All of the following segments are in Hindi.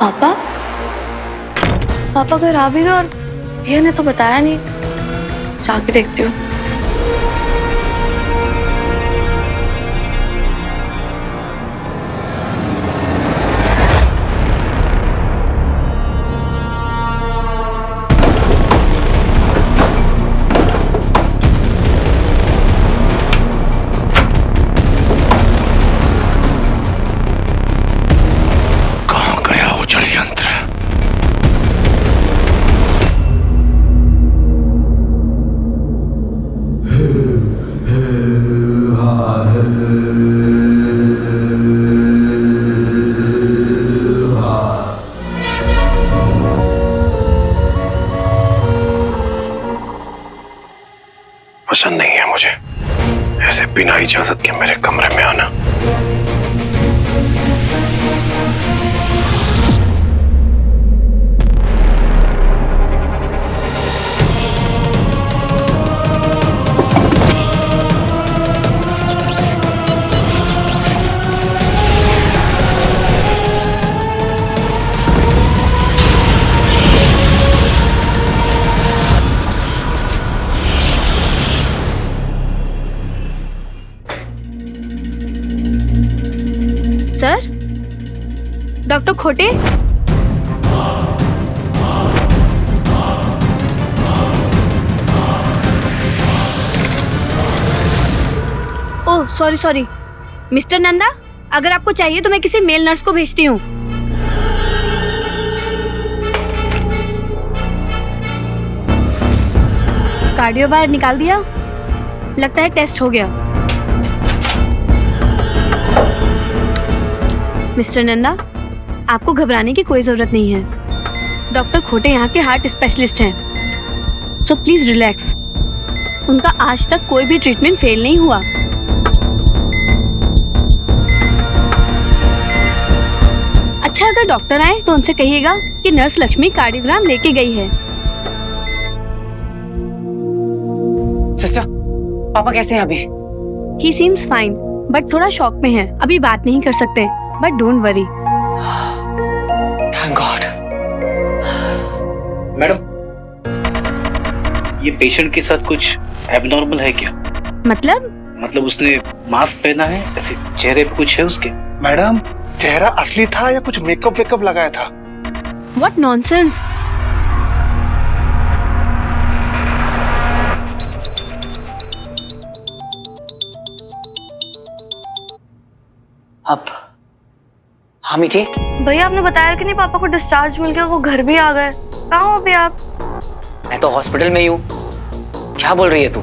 पापा पापा घर आ भी गए और भैया ने तो बताया नहीं। जाके देखती हूँ। पसंद नहीं है मुझे ऐसे बिना इजाजत के मेरे कमरे में आना। सर, डॉक्टर खोटे? ओह सॉरी मिस्टर नंदा, अगर आपको चाहिए तो मैं किसी मेल नर्स को भेजती हूँ। कार्डियो बाहर निकाल दिया, लगता है टेस्ट हो गया। मिस्टर नंदा, आपको घबराने की कोई जरूरत नहीं है। डॉक्टर खोटे यहाँ के हार्ट स्पेशलिस्ट हैं, सो प्लीज रिलैक्स। उनका आज तक कोई भी ट्रीटमेंट फेल नहीं हुआ। अच्छा, अगर डॉक्टर आए तो उनसे कहिएगा कि नर्स लक्ष्मी कार्डियोग्राम लेके गई है। सिस्टर, पापा कैसे हैं अभी? ही सीम्स फाइन, बट थोड़ा शॉक में है। अभी बात नहीं कर सकते, but don't worry. Thank God. Madam, ये पेशेंट के साथ कुछ एबनॉर्मल है क्या? मतलब उसने मास्क पहना है, ऐसे चेहरे पे कुछ है उसके? मैडम, चेहरा असली था या कुछ मेकअप वेकअप लगाया था? What nonsense. अब हाँ मीठी, भैया आपने बताया कि नहीं पापा को डिस्चार्ज मिल गया, वो घर भी आ गए। कहाँ हो अभी आप? मैं तो हॉस्पिटल में ही हूँ। क्या बोल रही है तू?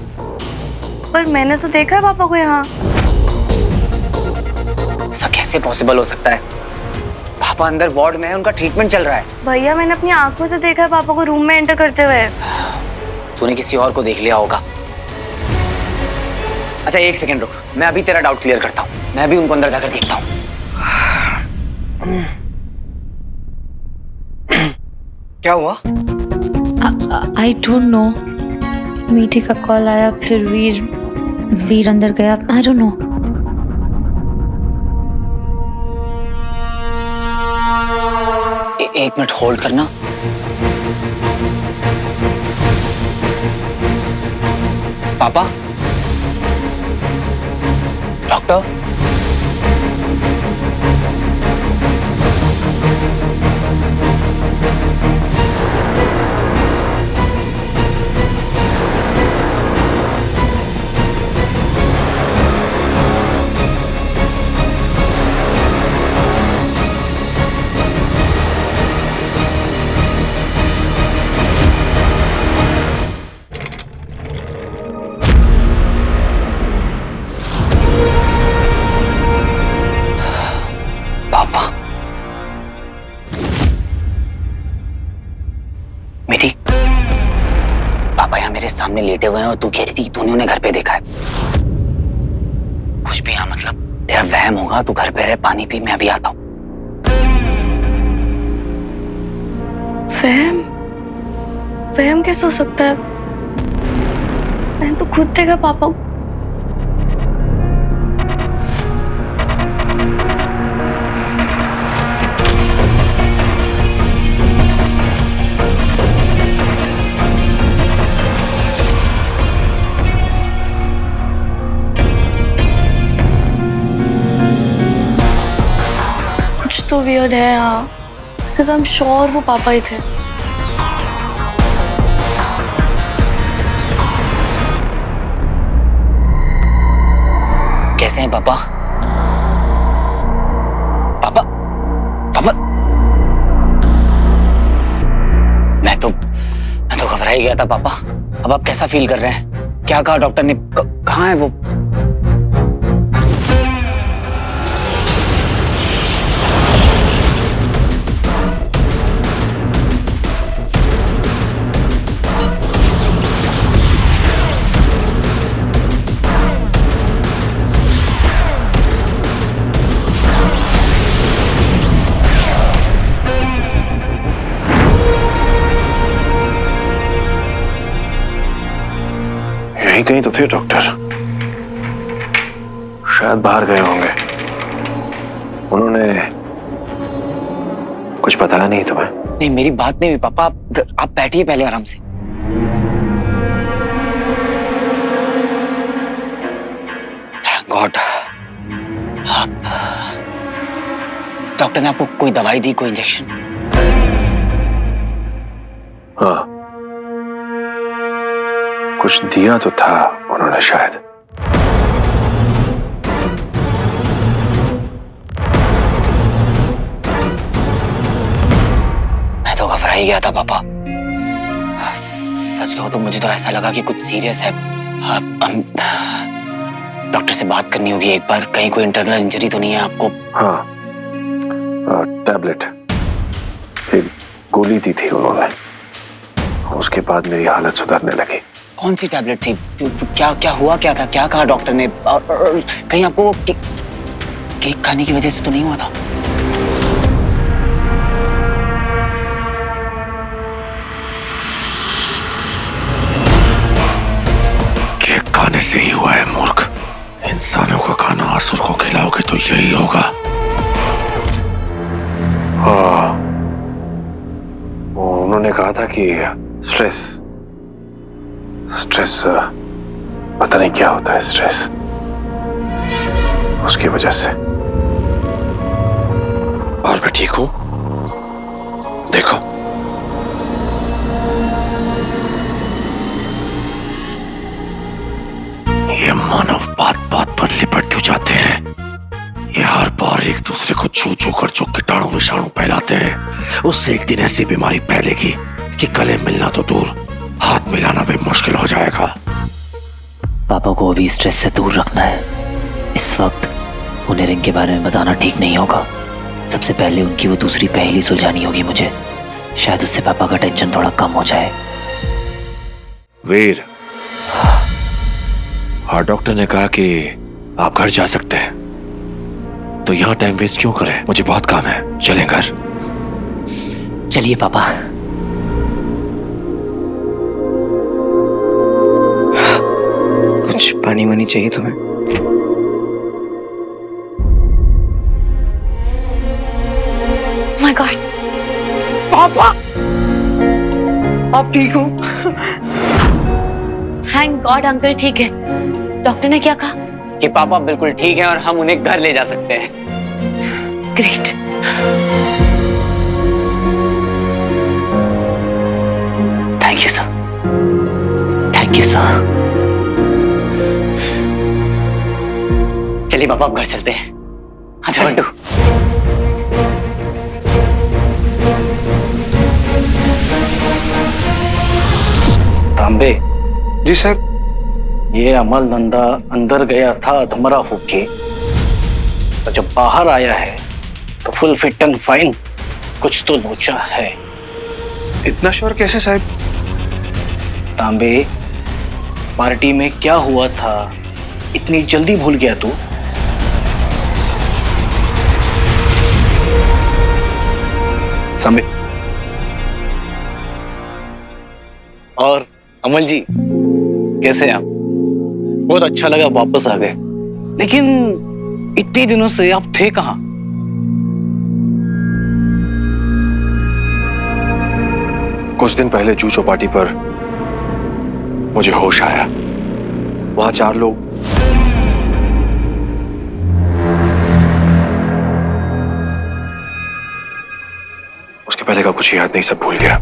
पर मैंने तो देखा है पापा को यहाँ। ऐसा कैसे पॉसिबल हो सकता है? पापा अंदर वार्ड में है, उनका ट्रीटमेंट चल रहा है। भैया मैंने अपनी आंखों से देखा है पापा को रूम में एंटर करते हुए। तूने किसी और को देख लिया होगा। अच्छा एक सेकंड रुक, मैं अभी तेरा डाउट क्लियर करता हूँ। मैं भी उनको अंदर जाकर देखता हूँ। क्या हुआ? I don't know. मीठी का कॉल आया, फिर वीर अंदर गया। I don't know. एक मिनट होल्ड करना। पापा, डॉक्टर, मीठी, पापा यहाँ मेरे सामने लेटे हुए हैं और तू कह रही थी तूने उन्हें घर पे देखा है। कुछ भी यहाँ मतलब तेरा वहम होगा। तू घर पे रहे, पानी पी, मैं अभी आता हूँ। वहम? वहम कैसे हो सकता है? मैंने तो खुद देखा पापा। वियर्ड है यहाँ, बिकॉज आई एम श्योर वो पापा ही थे। कैसे हैं पापा? पापा पापा मैं तो घबरा ही गया था पापा। अब आप कैसा फील कर रहे हैं? क्या कहा डॉक्टर ने? कहाँ है वो? यहीं कहीं तो थे डॉक्टर, शायद बाहर गए होंगे। उन्होंने कुछ बताया नहीं तुम्हें? नहीं, मेरी बात नहीं हुई पापा। आप बैठिए पहले आराम से। Thank God. डॉक्टर ने आपको कोई दवाई दी, कोई इंजेक्शन? हाँ, कुछ दिया तो था उन्होंने शायद। मैं तो घबरा ही गया था पापा। सच कहूं तो मुझे तो ऐसा लगा कि कुछ सीरियस है। डॉक्टर से बात करनी होगी एक बार। कहीं कोई इंटरनल इंजरी तो नहीं है आपको? हाँ, टैबलेट, एक गोली दी थी उन्होंने, उसके बाद मेरी हालत सुधरने लगी। कौन सी टैबलेट थी? क्या हुआ? क्या था? क्या कहा डॉक्टर ने? और कहीं आपको वो केक खाने की वजह से तो नहीं हुआ था? केक खाने से ही हुआ है मूर्ख। इंसानों का खाना असुर को खिलाओगे तो यही होगा। हाँ, उन्होंने कहा था कि स्ट्रेस पता नहीं क्या होता है स्ट्रेस, उसकी वजह से। और मैं ठीक हूं, देखो। ये मानव बात बात पर लिपट क्यों जाते हैं? ये हर बार एक दूसरे को छू छू कर जो कीटाणु विषाणु फैलाते हैं, उससे एक दिन ऐसी बीमारी फैलेगी कि गले मिलना तो दूर, हाथ मिलाना भी मुश्किल हो जाएगा। पापा को अभी स्ट्रेस से दूर रखना है। इस वक्त उन्हें रिंग के बारे में बताना ठीक नहीं होगा। सबसे पहले उनकी वो दूसरी पहेली सुलझानी होगी मुझे। शायद उससे पापा का टेंशन थोड़ा कम हो जाए। वीर, हाँ, डॉक्टर ने कहा कि आप घर जा सकते हैं, तो यहाँ टाइम वेस्ट क्यों करें? मुझे बहुत काम है, चलें घर। चलिए पापा। कुछ पानी वानी चाहिए तुम्हें? माय गॉड, पापा, आप ठीक हो? थैंक गॉड अंकल ठीक है। डॉक्टर ने क्या कहा? कि पापा बिल्कुल ठीक है और हम उन्हें घर ले जा सकते हैं। Great. Thank you sir. Thank you sir. चलिए पापा, अब घर चलते हैं। अच्छा बंटू। तांबे, जी साहब। ये अमल नंदा अंदर गया था अधमरा होके, तो जब बाहर आया है तो फुल फिट एंड फाइन। कुछ तो लोचा है। इतना श्योर कैसे साहब? तांबे, पार्टी में क्या हुआ था इतनी जल्दी भूल गया तू? तांबे। और अमल जी कैसे हैं आप? बहुत अच्छा लगा वापस आ गए, लेकिन इतने दिनों से आप थे कहाँ? कुछ दिन पहले जू चौपाटी पर मुझे होश आया। वहां 4 लोग उसके पहले का कुछ याद नहीं, सब भूल गया।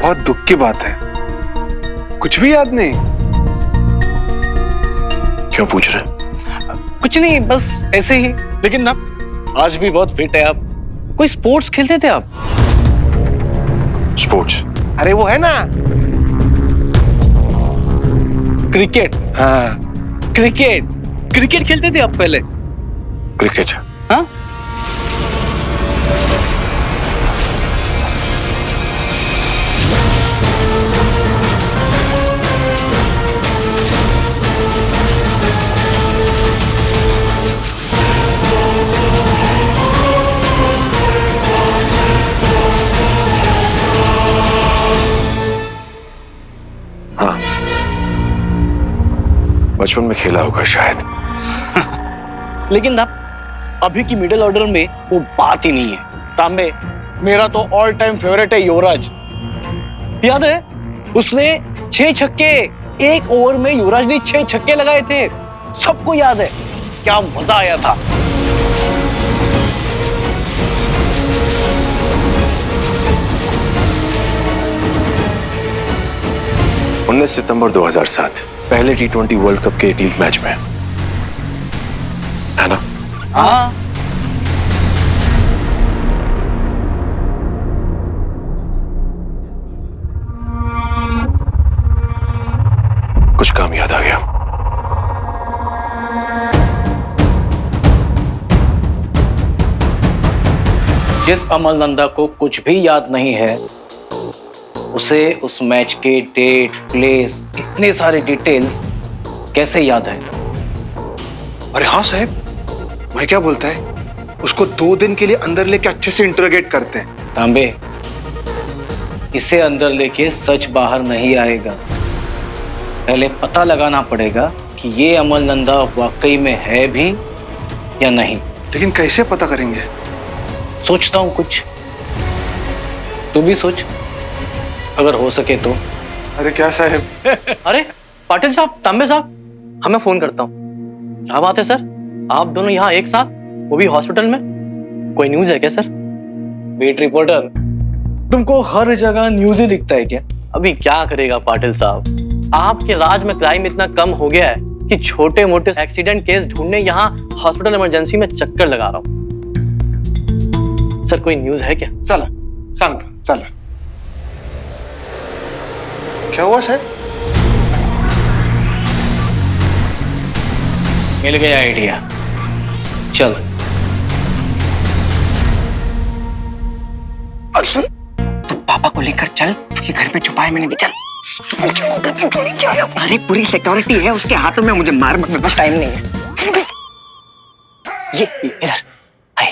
बहुत दुख की बात है, कुछ भी याद नहीं। क्यों पूछ रहे? कुछ नहीं, बस ऐसे ही। लेकिन ना आज भी बहुत फिट है आप। कोई स्पोर्ट्स खेलते थे आप? स्पोर्ट्स? अरे वो है ना, क्रिकेट। हाँ क्रिकेट क्रिकेट खेलते थे आप पहले? क्रिकेट? हाँ। हाँ, बचपन में खेला होगा शायद। लेकिन ना अभी की मिडिल ऑर्डर में वो बात ही नहीं है। तांबे, मेरा तो ऑल टाइम फेवरेट है युवराज। याद है उसने 6 छक्के, एक ओवर में युवराज ने 6 छक्के लगाए थे। सबको याद है, क्या मजा आया था। 19 सितंबर 2007 पहले T20 वर्ल्ड कप के एक लीग मैच में, है ना? हाँ। कुछ काम याद आ गया। जिस अमल नंदा को कुछ भी याद नहीं है, उसे उस मैच के डेट, प्लेस, इतने सारे डिटेल्स कैसे याद है? अरे हाँ साहब, मैं क्या बोलता है, उसको 2 दिन के लिए अंदर लेके अच्छे से इंटरोगेट करते हैं। तांबे, इसे अंदर लेके सच बाहर नहीं आएगा। पहले पता लगाना पड़ेगा कि ये अमल नंदा वाकई में है भी या नहीं। लेकिन कैसे पता करेंगे? सोचता हूं कुछ, तू भी सोच, अगर हो सके तो। अरे क्या साहब? अरे पाटिल साहब, तांबे साहब, हमें फोन करता हूँ। क्या बात है सर, आप दोनों यहाँ एक साथ, वो भी हॉस्पिटल में? कोई न्यूज है क्या सर? बीट रिपोर्टर, तुमको हर जगह न्यूज ही दिखता है क्या? अभी क्या करेगा पाटिल साहब, आपके राज में क्राइम इतना कम हो गया है कि छोटे मोटे एक्सीडेंट केस ढूंढने यहाँ हॉस्पिटल इमरजेंसी में चक्कर लगा रहा हूँ। सर कोई न्यूज है क्या? चला सांगतो, चला। क्या हुआ साहब? मिल गया आइडिया, चल। और सुन, तू पापा को लेकर चल, क्योंकि घर में छुपाए मैंने भी। चल। अरे पूरी सिक्योरिटी है उसके हाथों में, मुझे मार में बस टाइम नहीं है। ये इधर आए।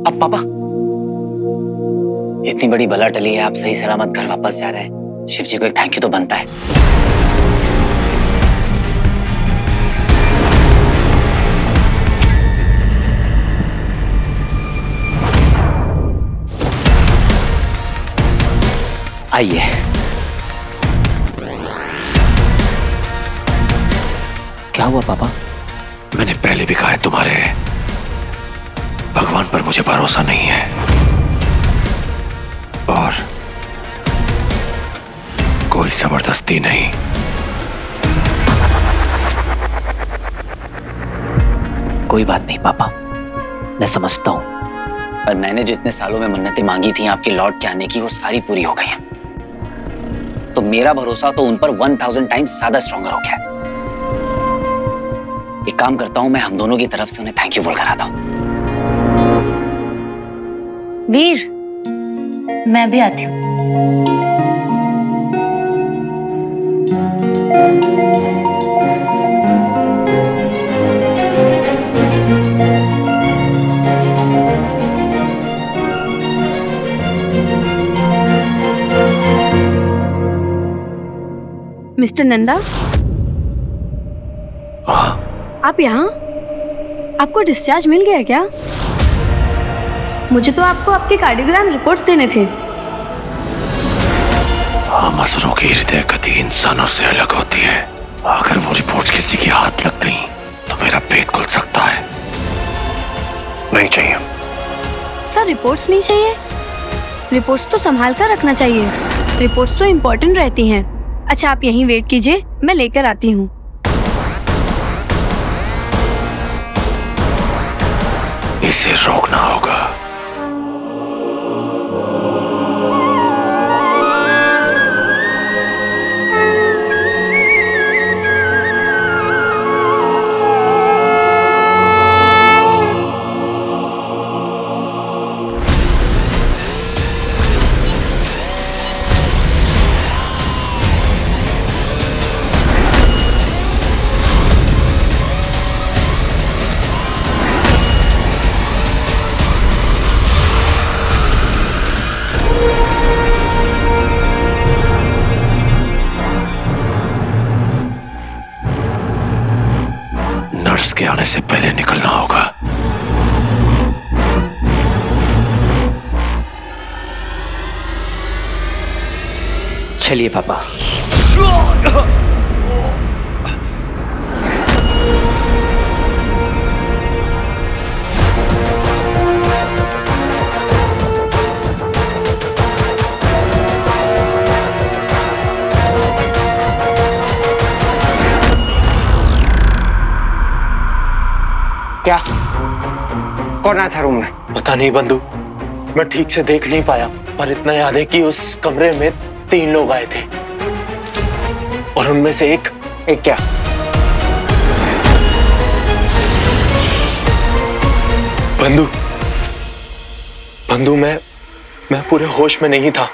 अब पापा, इतनी बड़ी बला टली है, आप सही सलामत घर वापस जा रहे हैं। शिव जी को एक थैंक यू तो बनता है। आइए। क्या हुआ पापा? मैंने पहले भी कहा है, तुम्हारे भगवान पर मुझे भरोसा नहीं है, और कोई जबरदस्ती नहीं। कोई बात नहीं पापा, मैं समझता हूं। पर मैंने जो इतने सालों में मन्नतें मांगी थी आपके लौट के आने की, वो सारी पूरी हो गई हैं। तो मेरा भरोसा तो उन पर 1000 टाइम्स ज्यादा स्ट्रॉन्गर हो गया। एक काम करता हूं, मैं हम दोनों की तरफ से उन्हें थैंक यू बोल कर आता हूं। वीर, मैं भी आती हूँ। मिस्टर नंदा, आप यहाँ? आपको डिस्चार्ज मिल गया क्या? मुझे तो आपको आपके कार्डियोग्राम रिपोर्ट्स देने थे। मसरों की हृदय गति इंसानों से अलग होती है। अगर वो रिपोर्ट्स किसी के हाथ लग गई तो मेरा पेट खुल सकता है। नहीं चाहिए। सर रिपोर्ट्स नहीं चाहिए? रिपोर्ट्स तो संभाल कर रखना चाहिए, रिपोर्ट्स तो इम्पोर्टेंट रहती हैं। अच्छा आप यहीं वेट कीजिए, मैं लेकर आती हूँ। इसे रोकना होगा। नर्स के आने से पहले निकलना होगा। चलिए पापा। क्या? कौन आया था रूम में? पता नहीं बंधु, मैं ठीक से देख नहीं पाया, पर इतना याद है कि उस कमरे में 3 लोग आए थे और उनमें से एक क्या? बंधु मैं पूरे होश में नहीं था,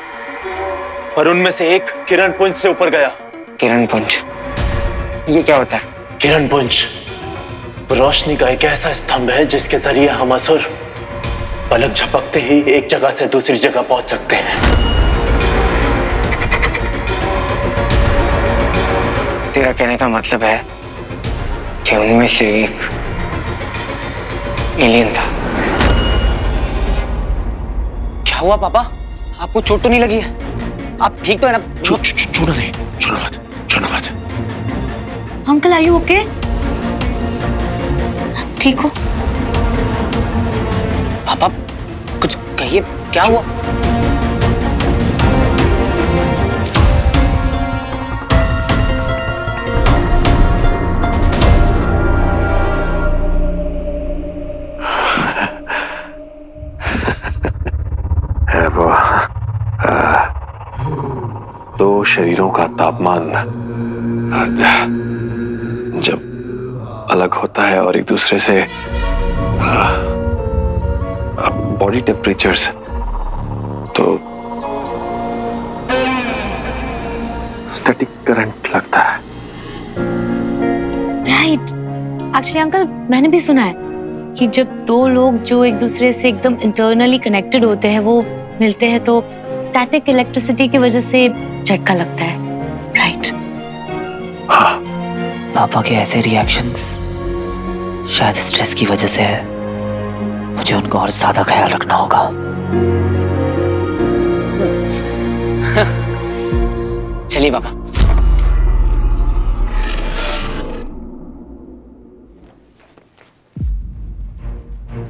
पर उनमें से एक किरण पुंज से ऊपर गया। किरण पुंज? ये क्या होता है? किरण पुंज रोशनी का एक ऐसा स्तंभ है जिसके जरिए हम असुर पलक झपकते ही एक जगह से दूसरी जगह पहुंच सकते हैं। तेरा कहने का मतलब है कि उनमें से एक एलियन था। क्या हुआ पापा? आपको चोट तो नहीं लगी है? आप ठीक तो है ना? छूना नहीं, छूना मत। Uncle are you okay? ठीक हो? पापा कुछ कहिए, क्या हुआ? है वो 2 शरीरों का तापमान जब अलग होता है और एक दूसरे से बॉडी टेम्परेचर्स, तो स्टैटिक करंट लगता है। राइट। एक्चुअली अंकल मैंने भी सुना है कि जब 2 लोग जो एक दूसरे से एकदम इंटरनली कनेक्टेड होते हैं वो मिलते हैं तो स्टैटिक इलेक्ट्रिसिटी की वजह से झटका लगता है। राइट। हाँ। पापा के ऐसे रिएक्शंस शायद स्ट्रेस की वजह से है। मुझे उनका और ज्यादा ख्याल रखना होगा। चलिए पापा।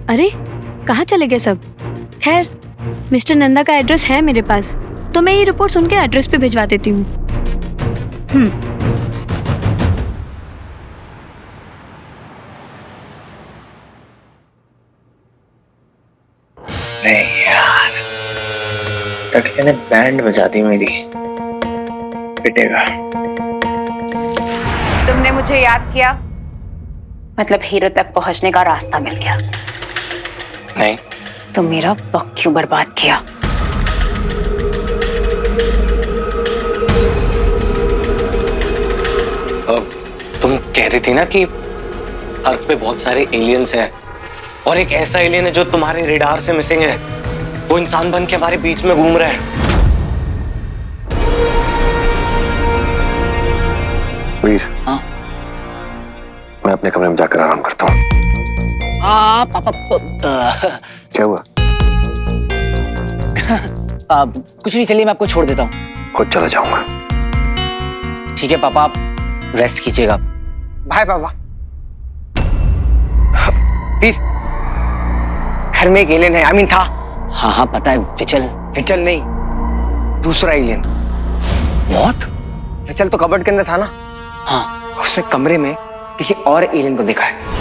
अरे कहाँ चले गए सब? खैर मिस्टर नंदा का एड्रेस है मेरे पास, तो मैं ये रिपोर्ट्स उनके एड्रेस पे भिजवा देती हूँ। नहीं यार, तकिया ने बैंड बजा दी मेरी। पिटेगा। तुमने मुझे याद किया, मतलब हीरो तक पहुंचने का रास्ता मिल गया। नहीं। तुम मेरा वक्त क्यों बर्बाद किया? तुम कह रही थी ना कि अर्थ पे बहुत सारे एलियंस हैं और एक ऐसा एलियन है जो तुम्हारे रेडार से मिसिंग है। वो इंसान बन के हमारे बीच में घूम रहा है। वीर, हाँ? मैं अपने कमरे में जाकर आराम करता हूँ। पापा क्या हुआ? कुछ नहीं, चलिए मैं आपको छोड़ देता हूँ। खुद चला जाऊंगा। ठीक है पापा, आप रेस्ट कीजिएगा। बाय पापा। वीर, घर में एक एलियन है, आई मीन था। हाँ हाँ पता है, विचल। विचल नहीं, दूसरा एलियन। व्हाट? विचल तो कबर्ड के अंदर था ना। हाँ। उसने कमरे में किसी और एलियन को देखा है।